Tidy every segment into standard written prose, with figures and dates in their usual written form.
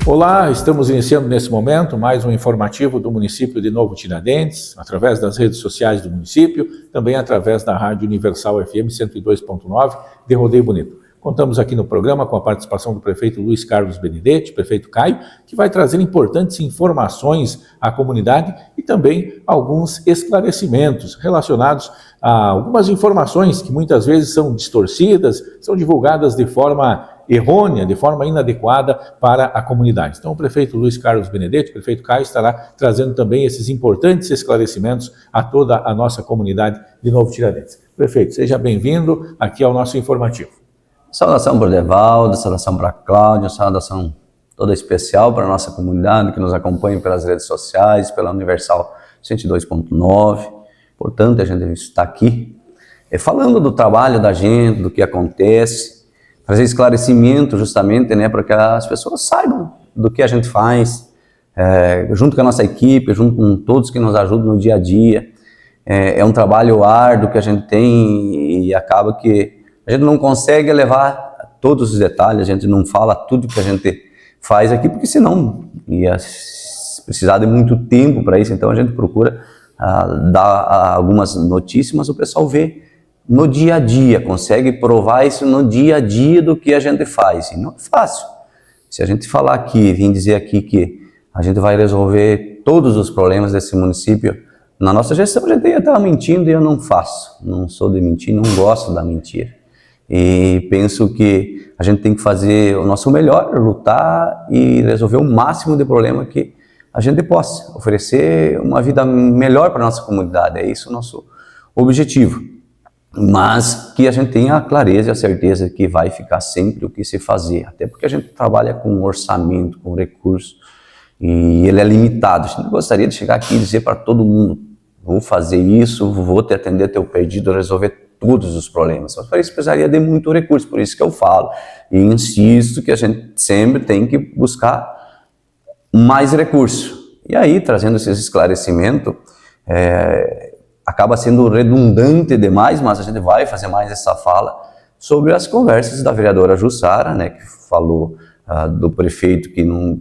Olá, estamos iniciando nesse momento mais um informativo do município de Novo Tiradentes, através das redes sociais do município, também através da Rádio Universal FM 102.9 de Rodeio Bonito. Contamos aqui no programa com a participação do prefeito Luiz Carlos Benedetti, prefeito Caio, que vai trazer importantes informações à comunidade e também alguns esclarecimentos relacionados a algumas informações que muitas vezes são distorcidas, são divulgadas de forma errônea, de forma inadequada para a comunidade. Então o prefeito Luiz Carlos Benedetti, prefeito Caio, estará trazendo também esses importantes esclarecimentos a toda a nossa comunidade de Novo Tiradentes. Prefeito, seja bem-vindo aqui ao nosso informativo. Saudação para o Devaldo, saudação para a Cláudia, saudação toda especial para a nossa comunidade que nos acompanha pelas redes sociais, pela Universal 102.9. Portanto, a gente está aqui falando do trabalho da gente, do que acontece, trazer esclarecimento justamente, para que as pessoas saibam do que a gente faz, junto com a nossa equipe, junto com todos que nos ajudam no dia a dia. É um trabalho árduo que a gente tem e acaba que a gente não consegue levar todos os detalhes, a gente não fala tudo que a gente faz aqui, porque senão ia precisar de muito tempo para isso. Então a gente procura dar algumas notícias, mas o pessoal vê no dia a dia, consegue provar isso no dia a dia do que a gente faz. E não é fácil. Se a gente falar aqui, vir dizer aqui que a gente vai resolver todos os problemas desse município, na nossa gestão a gente ia estar mentindo e eu não faço. Não sou de mentir, não gosto da mentira. E penso que a gente tem que fazer o nosso melhor, lutar e resolver o máximo de problema que a gente possa, oferecer uma vida melhor para a nossa comunidade. É isso o nosso objetivo. Mas que a gente tenha a clareza e a certeza que vai ficar sempre o que se fazer, até porque a gente trabalha com orçamento, com recurso, e ele é limitado. A gente não gostaria de chegar aqui e dizer para todo mundo, vou fazer isso, vou te atender teu pedido, resolver todos os problemas, mas para isso precisaria de muito recurso, por isso que eu falo e insisto que a gente sempre tem que buscar mais recurso. E aí, trazendo esses esclarecimentos, acaba sendo redundante demais, mas a gente vai fazer mais essa fala sobre as conversas da vereadora Jussara, que falou do prefeito que não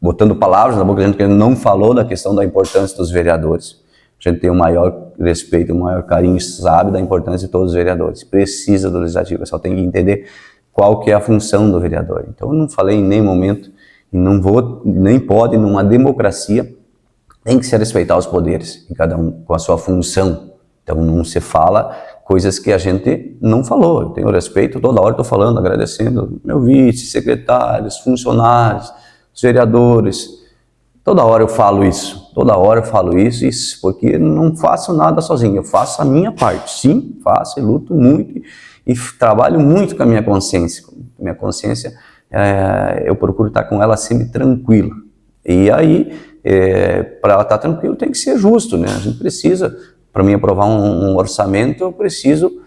botando palavras na boca da gente, que ele não falou da questão da importância dos vereadores. A gente tem o maior respeito, o maior carinho, sabe da importância de todos os vereadores. Precisa do legislativo, só tem que entender qual que é a função do vereador. Então eu não falei em nenhum momento, e não vou, nem pode, numa democracia, tem que se respeitar os poderes, e cada um com a sua função. Então não se fala coisas que a gente não falou. Eu tenho respeito, toda hora estou falando, agradecendo meu vice, secretários, funcionários, os vereadores. Toda hora eu falo isso, porque eu não faço nada sozinho, eu faço a minha parte, sim, faço e luto muito e trabalho muito com a minha consciência. Minha consciência, eu procuro estar com ela sempre tranquila. E aí, para ela estar tranquila, tem que ser justo, A gente precisa, para mim aprovar um orçamento, eu preciso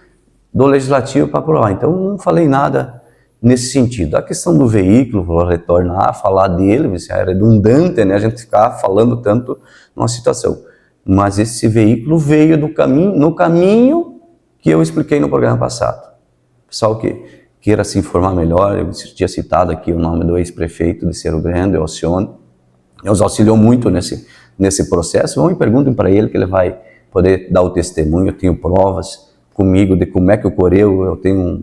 do legislativo para aprovar. Então, não falei nada nesse sentido. A questão do veículo, vou retornar a falar dele, isso é redundante, a gente ficar falando tanto numa situação. Mas esse veículo veio no caminho que eu expliquei no programa passado. Pessoal que queira se informar melhor, eu tinha citado aqui o nome do ex-prefeito de Cerro Grande, Alcione, nos auxiliou muito nesse processo. Vão e perguntem para ele que ele vai poder dar o testemunho. Eu tenho provas comigo de como é que ocorreu, eu tenho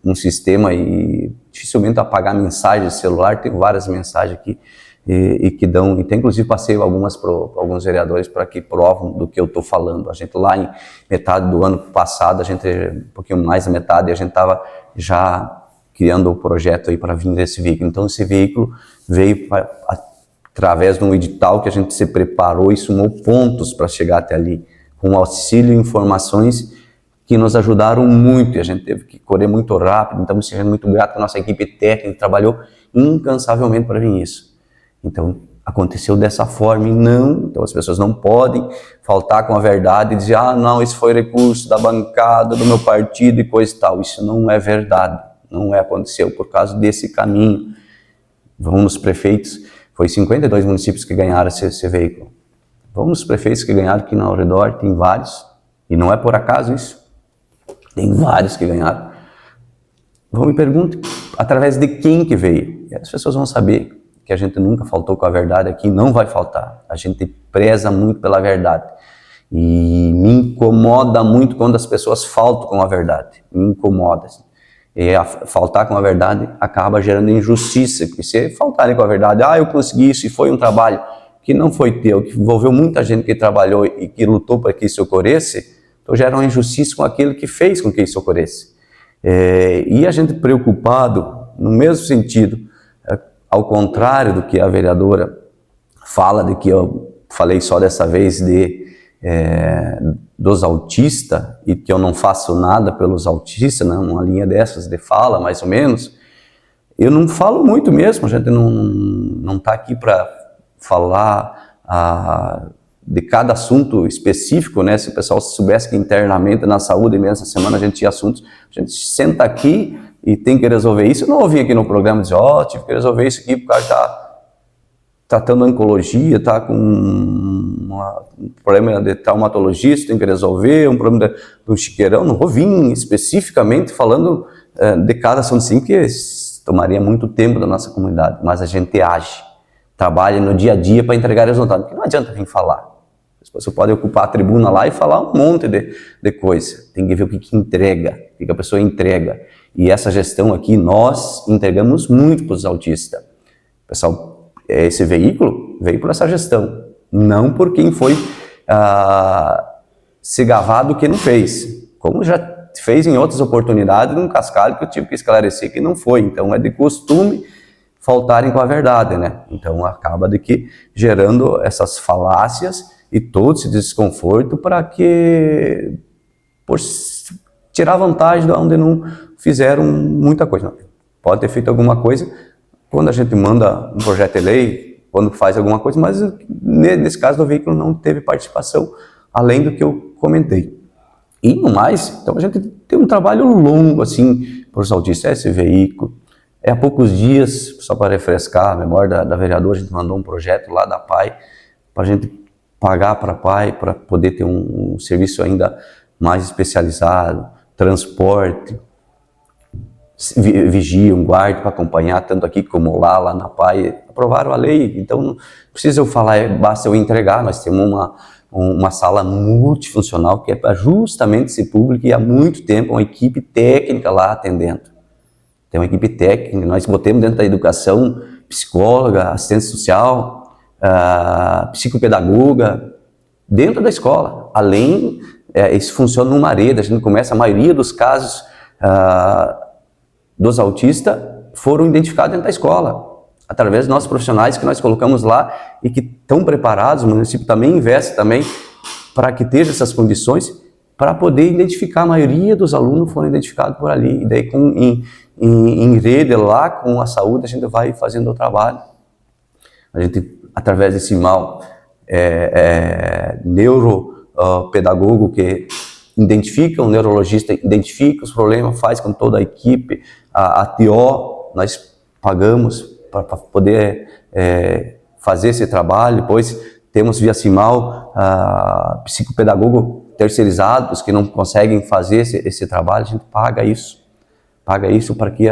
um sistema e dificilmente apagar mensagem de celular, tem várias mensagens aqui e que dão, e tem, inclusive passei algumas para alguns vereadores para que provam do que eu estou falando. A gente lá em metade do ano passado, um pouquinho mais da metade, a gente estava já criando o projeto aí para vir esse veículo. Então esse veículo veio através de um edital que a gente se preparou e sumou pontos para chegar até ali, com auxílio e informações que nos ajudaram muito, e a gente teve que correr muito rápido. Então estamos sendo muito gratos à nossa equipe técnica, que trabalhou incansavelmente para vir isso. Então aconteceu dessa forma, então as pessoas não podem faltar com a verdade e dizer, não, isso foi recurso da bancada, do meu partido e coisa e tal. Isso não é verdade, não aconteceu por causa desse caminho. Vamos nos prefeitos, foi 52 municípios que ganharam esse veículo. Vamos nos prefeitos que ganharam aqui ao redor, tem vários, e não é por acaso isso. Tem vários que ganharam. Vão me perguntar, através de quem que veio. E as pessoas vão saber que a gente nunca faltou com a verdade aqui, não vai faltar. A gente preza muito pela verdade. E me incomoda muito quando as pessoas faltam com a verdade. Me incomoda. Assim. E faltar com a verdade acaba gerando injustiça. Porque se faltarem com a verdade, eu consegui isso e foi um trabalho que não foi teu, que envolveu muita gente que trabalhou e que lutou para que isso ocorresse, então gera uma injustiça com aquele que fez com que isso ocorresse. E a gente preocupado, no mesmo sentido, ao contrário do que a vereadora fala, de que eu falei só dessa vez dos autistas, e que eu não faço nada pelos autistas, né, uma linha dessas de fala, mais ou menos, eu não falo muito mesmo, a gente não está aqui para falar de cada assunto específico, né? Se o pessoal soubesse que internamente na saúde, mesmo essa semana a gente tinha assuntos, a gente senta aqui e tem que resolver isso. Eu não ouvi aqui no programa dizer, tive que resolver isso aqui porque o cara está tratando oncologia, está com um problema de traumatologia, isso tem que resolver, um problema do chiqueirão. Não vou vir especificamente falando de cada assunto assim, que tomaria muito tempo da nossa comunidade, mas a gente age, trabalha no dia a dia para entregar resultado, porque não adianta vir falar. Você pode ocupar a tribuna lá e falar um monte de coisa. Tem que ver o que entrega, o que a pessoa entrega. E essa gestão aqui, nós entregamos muito para os autistas. Pessoal, esse veículo veio por essa gestão, não por quem foi se gavar do que não fez. Como já fez em outras oportunidades, num cascalho que eu tive que esclarecer que não foi. Então é de costume faltarem com a verdade, né? Então acaba de que gerando essas falácias e todo esse desconforto para que por tirar vantagem de onde não fizeram muita coisa. Pode ter feito alguma coisa quando a gente manda um projeto de lei, quando faz alguma coisa, mas nesse caso do veículo não teve participação, além do que eu comentei. E no mais, então a gente tem um trabalho longo assim para os autistas, esse veículo. Há poucos dias, só para refrescar a memória da vereadora, a gente mandou um projeto lá da PAI para a gente pagar para a PAI para poder ter um serviço ainda mais especializado, transporte, vigia, um guarda para acompanhar, tanto aqui como lá na PAI. Aprovaram a lei, então não precisa eu falar, basta eu entregar. Nós temos uma sala multifuncional que é para justamente esse público e há muito tempo uma equipe técnica lá atendendo. Tem uma equipe técnica, nós botamos dentro da educação, psicóloga, assistente social, psicopedagoga, dentro da escola. Além, isso funciona numa rede, a gente começa, a maioria dos casos dos autistas foram identificados dentro da escola, através dos nossos profissionais que nós colocamos lá e que estão preparados, o município também investe também para que tenha essas condições para poder identificar. A maioria dos alunos foram identificados por ali, e daí em rede lá com a saúde a gente vai fazendo o trabalho. A gente, através desse neuropedagogo que identifica, um neurologista identifica os problemas, faz com toda a equipe, a TO nós pagamos para poder fazer esse trabalho. Depois temos via CIMAL psicopedagogo terceirizados que não conseguem fazer esse trabalho, a gente paga isso para que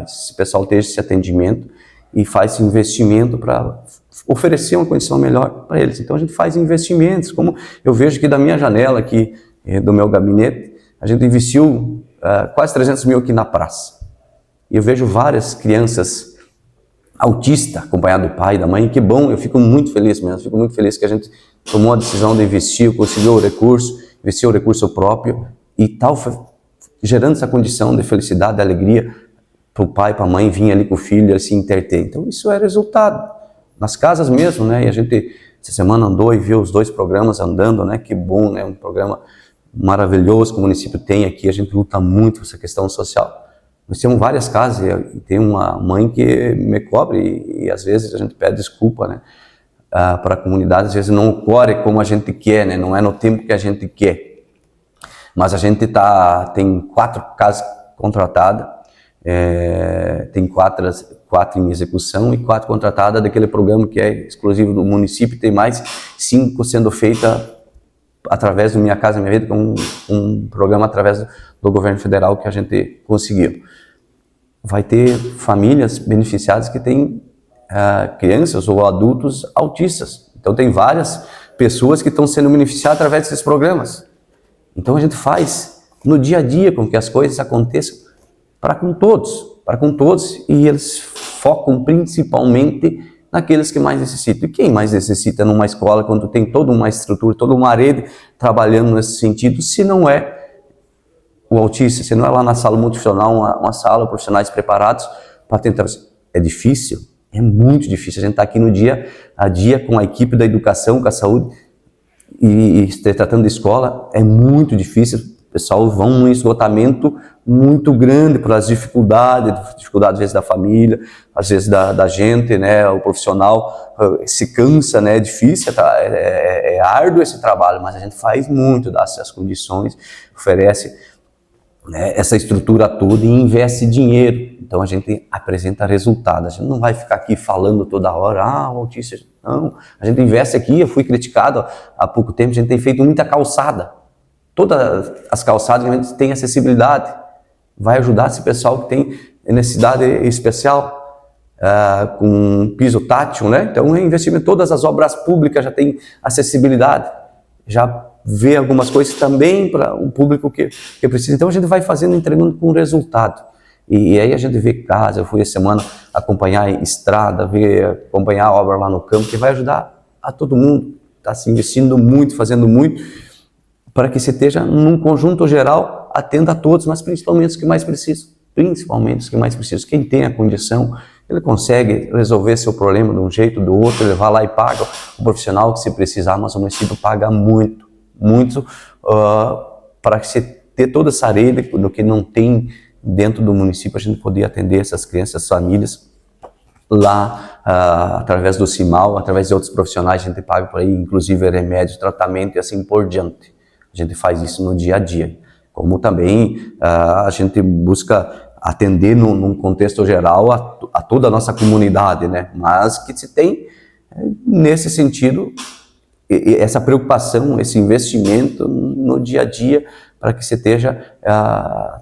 esse pessoal tenha esse atendimento e faz esse investimento para oferecer uma condição melhor para eles. Então a gente faz investimentos, como eu vejo aqui da minha janela, aqui do meu gabinete, a gente investiu quase 300 mil aqui na praça. E eu vejo várias crianças autistas acompanhadas do pai e da mãe, que bom, eu fico muito feliz mesmo, fico muito feliz que a gente tomou a decisão de investir, conseguiu o recurso, investiu o recurso próprio e tal, gerando essa condição de felicidade, de alegria para o pai, para a mãe vir ali com o filho e se interter. Então isso é resultado, nas casas mesmo, né? E a gente essa semana andou e viu os 2 programas andando, né? Que bom, né? Um programa maravilhoso que o município tem aqui, a gente luta muito por essa questão social. Nós temos várias casas e tem uma mãe que me cobre e às vezes a gente pede desculpa, né? Para a comunidade, às vezes não ocorre como a gente quer, né? Não é no tempo que a gente quer. Mas a gente tem 4 casas contratadas, tem 4 em execução e 4 contratadas daquele programa que é exclusivo do município, tem mais 5 sendo feitas através do Minha Casa Minha Vida, que é um programa através do governo federal que a gente conseguiu. vai ter famílias beneficiadas que têm crianças ou adultos autistas. Então tem várias pessoas que estão sendo beneficiadas através desses programas. Então a gente faz no dia a dia com que as coisas aconteçam para com todos, e eles focam principalmente naqueles que mais necessitam. E quem mais necessita numa escola, quando tem toda uma estrutura, toda uma rede trabalhando nesse sentido, se não é o autista, se não é lá na sala multifuncional, uma sala, profissionais preparados para tentar... É difícil, é muito difícil. A gente está aqui no dia a dia com a equipe da educação, com a saúde, e tratando de escola, é muito difícil. O pessoal vão num esgotamento muito grande pelas dificuldades às vezes da família, às vezes da gente, né? O profissional se cansa, né? É difícil, é árduo esse trabalho, mas a gente faz muito, dá as condições, oferece, né, essa estrutura toda e investe dinheiro. Então a gente apresenta resultados. A gente não vai ficar aqui falando toda hora, o autista. Não, a gente investe aqui. Eu fui criticado há pouco tempo, a gente tem feito muita calçada. Todas as calçadas a gente tem acessibilidade. Vai ajudar esse pessoal que tem necessidade especial, com piso tátil, né? Então é investimento. Todas as obras públicas já têm acessibilidade. Já vê algumas coisas também para um público que precisa. Então a gente vai fazendo, entregando com resultado. E aí a gente vê casa. Eu fui essa semana acompanhar estrada, acompanhar a obra lá no campo, que vai ajudar a todo mundo. Está se investindo muito, fazendo muito, para que se esteja num conjunto geral, atenda a todos, mas principalmente os que mais precisam. Principalmente os que mais precisam. Quem tem a condição, ele consegue resolver seu problema de um jeito ou do outro, ele vai lá e paga o profissional que se precisar, mas o município paga muito para que se ter toda essa rede do que não tem dentro do município, a gente poder atender essas crianças, essas famílias lá, através do CIMAL, através de outros profissionais. A gente paga por aí, inclusive remédio, tratamento e assim por diante. A gente faz isso no dia a dia. Como também a gente busca atender num contexto geral a toda a nossa comunidade, né? Mas que se tem, nesse sentido, essa preocupação, esse investimento no dia a dia, para que se esteja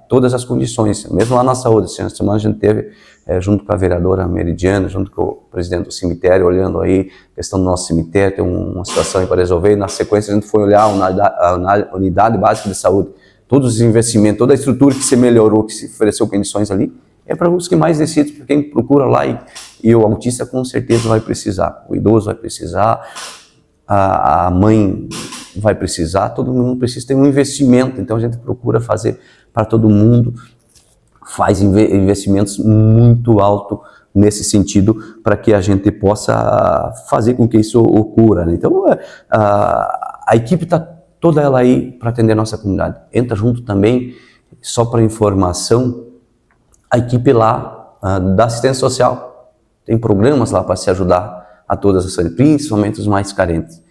todas as condições. Mesmo lá na saúde, essa semana a gente teve, junto com a vereadora Meridiana, junto com o presidente do cemitério, olhando aí a questão do nosso cemitério, tem uma situação aí para resolver, e na sequência a gente foi olhar a unidade básica de saúde, todos os investimentos, toda a estrutura que se melhorou, que se ofereceu condições ali, é para os que mais decidem, para quem procura lá, e o autista com certeza vai precisar, o idoso vai precisar, a mãe vai precisar, todo mundo precisa ter um investimento. Então a gente procura fazer para todo mundo, faz investimentos muito altos nesse sentido, para que a gente possa fazer com que isso ocorra, né? Então a equipe está toda ela aí para atender a nossa comunidade. Entra junto também, só para informação, a equipe lá da assistência social. Tem programas lá para se ajudar a todas as famílias, principalmente os mais carentes.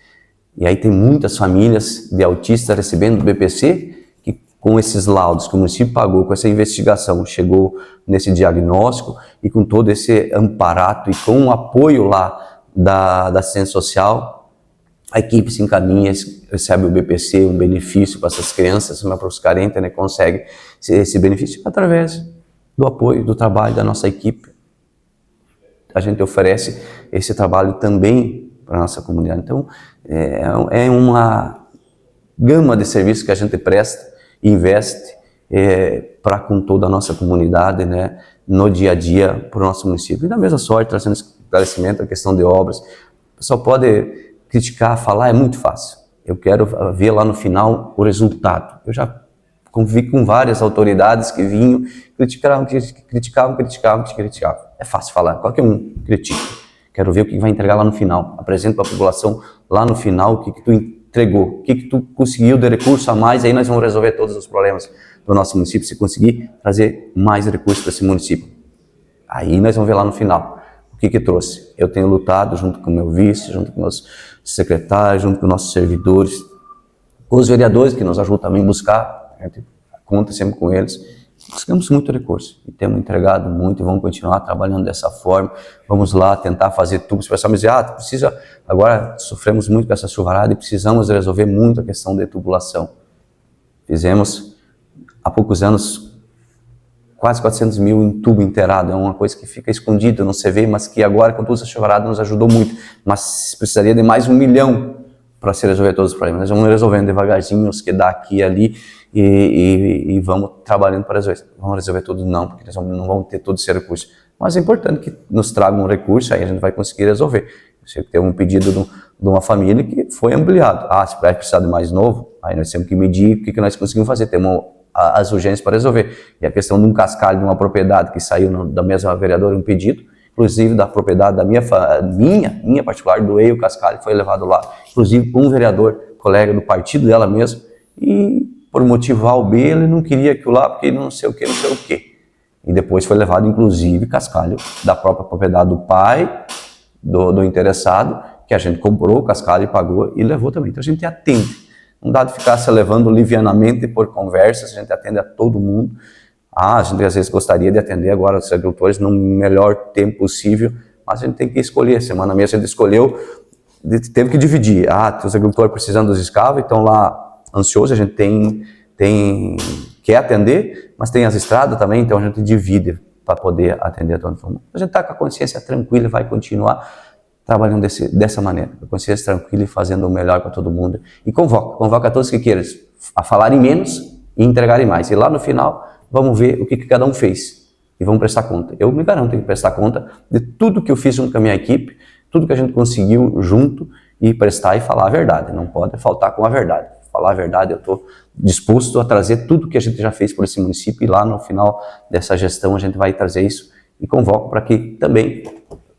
E aí tem muitas famílias de autistas recebendo BPC, que com esses laudos que o município pagou, com essa investigação, chegou nesse diagnóstico, e com todo esse amparato e com o apoio lá da assistência social, a equipe se encaminha, recebe o BPC, um benefício para essas crianças, para os carentes, né, consegue esse benefício através do apoio, do trabalho da nossa equipe. A gente oferece esse trabalho também para a nossa comunidade. Então, é uma gama de serviços que a gente presta e investe para com toda a nossa comunidade, né, no dia a dia, para o nosso município. E da mesma sorte, trazendo esclarecimento, a questão de obras. O pessoal pode criticar, falar, é muito fácil. Eu quero ver lá no final o resultado. Eu já convivi com várias autoridades que vinham, criticavam. É fácil falar, qualquer um critica. Quero ver o que vai entregar lá no final. Apresento para a população lá no final o que tu entregou, o que tu conseguiu de recurso a mais, aí nós vamos resolver todos os problemas do nosso município, se conseguir trazer mais recursos para esse município. Aí nós vamos ver lá no final o que trouxe. Eu tenho lutado junto com o meu vice, junto com meus secretários, junto com nossos servidores, com os vereadores que nos ajudam também a buscar, a gente conta sempre com eles. Buscamos muito recurso e temos entregado muito e vamos continuar trabalhando dessa forma. Vamos lá tentar fazer tudo. Se o pessoal me dizer, precisa, agora sofremos muito com essa chuvarada e precisamos resolver muito a questão da tubulação. Fizemos há poucos anos quase 400 mil em tubo inteirado, é uma coisa que fica escondida, não se vê, mas que agora com toda essa chuvarada nos ajudou muito, mas precisaria de mais 1 milhão para se resolver todos os problemas. Nós vamos resolvendo devagarzinho os que dá aqui e ali e vamos trabalhando para resolver. Vamos resolver tudo não, porque nós não vamos ter todo esse recurso, mas é importante que nos tragam um recurso, aí a gente vai conseguir resolver. Você tem um pedido de uma família que foi ampliado. Se vai precisar de mais novo, aí nós temos que medir o que nós conseguimos fazer. Temos as urgências para resolver. E a questão de um cascalho de uma propriedade que saiu da mesma vereadora, um pedido, inclusive da propriedade da minha particular, doei o cascalho, foi levado lá, inclusive um vereador, colega do partido dela mesmo, e por motivo A ou B, ele não queria aquilo lá, porque não sei o que. E depois foi levado, inclusive, cascalho da própria propriedade do pai, do interessado, que a gente comprou o cascalho e pagou e levou também. Então a gente atende. Não dá de ficar se levando livianamente por conversas, a gente atende a todo mundo. A gente às vezes gostaria de atender agora os agricultores no melhor tempo possível, mas a gente tem que escolher. Semana mesmo a gente escolheu, teve que dividir. Os agricultores precisando dos escravos, então lá ansioso, a gente quer atender, mas tem as estradas também, então a gente divide para poder atender a todo mundo. A gente está com a consciência tranquila e vai continuar trabalhando dessa maneira, com a consciência tranquila e fazendo o melhor para todo mundo. E convoca todos que queiram a falarem menos e entregarem mais. E lá no final, vamos ver o que cada um fez e vamos prestar conta. Eu me garanto que prestar conta de tudo que eu fiz junto com a minha equipe, tudo que a gente conseguiu junto e prestar e falar a verdade. Não pode faltar com a verdade. Falar a verdade, eu estou disposto a trazer tudo que a gente já fez por esse município e lá no final dessa gestão a gente vai trazer isso e convoco para que também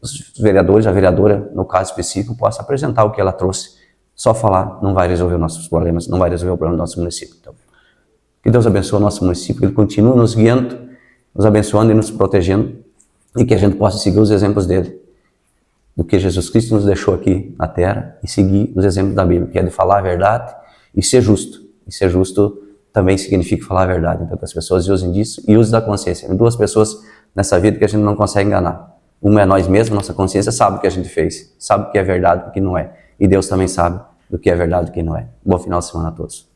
os vereadores, a vereadora, no caso específico, possa apresentar o que ela trouxe. Só falar não vai resolver os nossos problemas, não vai resolver o problema do nosso município. Então, que Deus abençoe o nosso município, que Ele continue nos guiando, nos abençoando e nos protegendo e que a gente possa seguir os exemplos dele, do que Jesus Cristo nos deixou aqui na terra e seguir os exemplos da Bíblia, que é de falar a verdade e ser justo. E ser justo também significa falar a verdade. Então, que as pessoas usem disso e usem da consciência. Tem duas pessoas nessa vida que a gente não consegue enganar. Uma é nós mesmos, nossa consciência sabe o que a gente fez, sabe o que é verdade e o que não é. E Deus também sabe do que é verdade e o que não é. Bom final de semana a todos.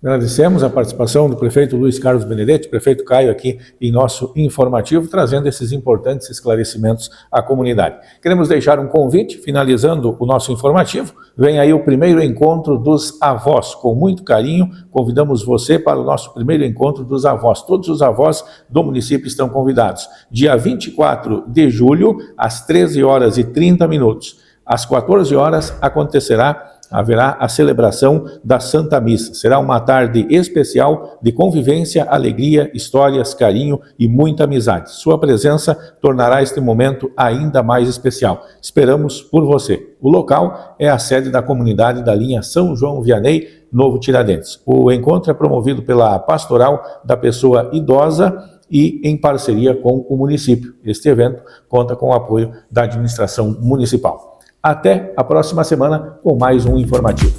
Agradecemos a participação do prefeito Luiz Carlos Benedetti, prefeito Caio aqui em nosso informativo, trazendo esses importantes esclarecimentos à comunidade. Queremos deixar um convite, finalizando o nosso informativo, vem aí o primeiro encontro dos avós. Com muito carinho, convidamos você para o nosso primeiro encontro dos avós. Todos os avós do município estão convidados. Dia 24 de julho, às 13h30. Às 14 horas haverá a celebração da Santa Missa. Será uma tarde especial de convivência, alegria, histórias, carinho e muita amizade. Sua presença tornará este momento ainda mais especial. Esperamos por você. O local é a sede da comunidade da linha São João Vianney, Novo Tiradentes. O encontro é promovido pela Pastoral da Pessoa Idosa e em parceria com o município. Este evento conta com o apoio da administração municipal. Até a próxima semana com mais um informativo.